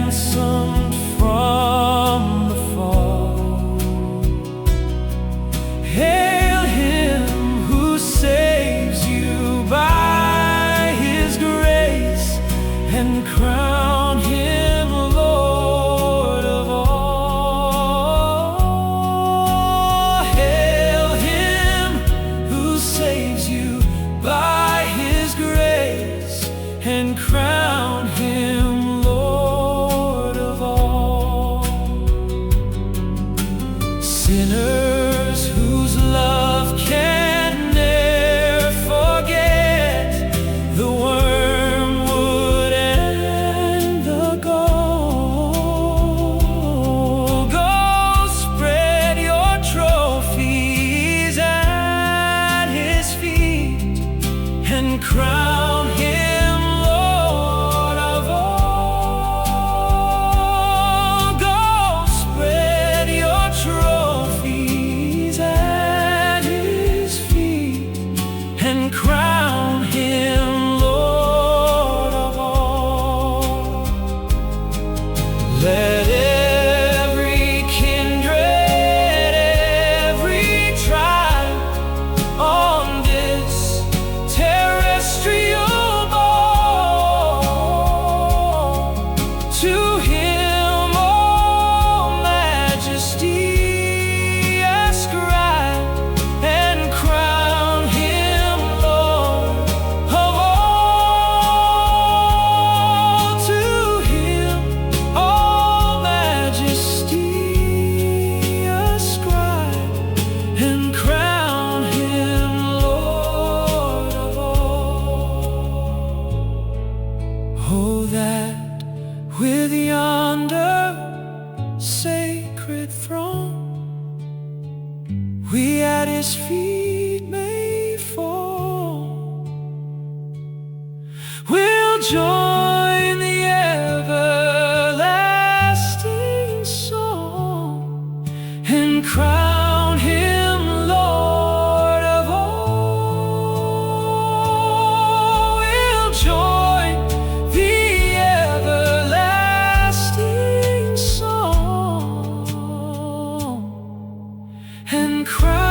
ransomed from the fall. Hail him who saves you by his grace, and crown him Lord of all. Hail him who saves you by his grace, and crown him Lord of all. Sinners whose love can ne'er forget the wormwood and the gall. Go spread your trophies at his feet, and crown him Lord of all. Go spread your trophies at his feet, and crown him Lord of all. Let every kindred, every tribe on this terrestrial ball, to him all majesty ascribe, and crown him Lord of all. To him all majesty ascribe, and crown him Lord of all. Oh, that with yonder sacred throne we at his feet may fall. We'll join the everlasting song, and crown him Lord of all. We'll join the everlasting song, and crown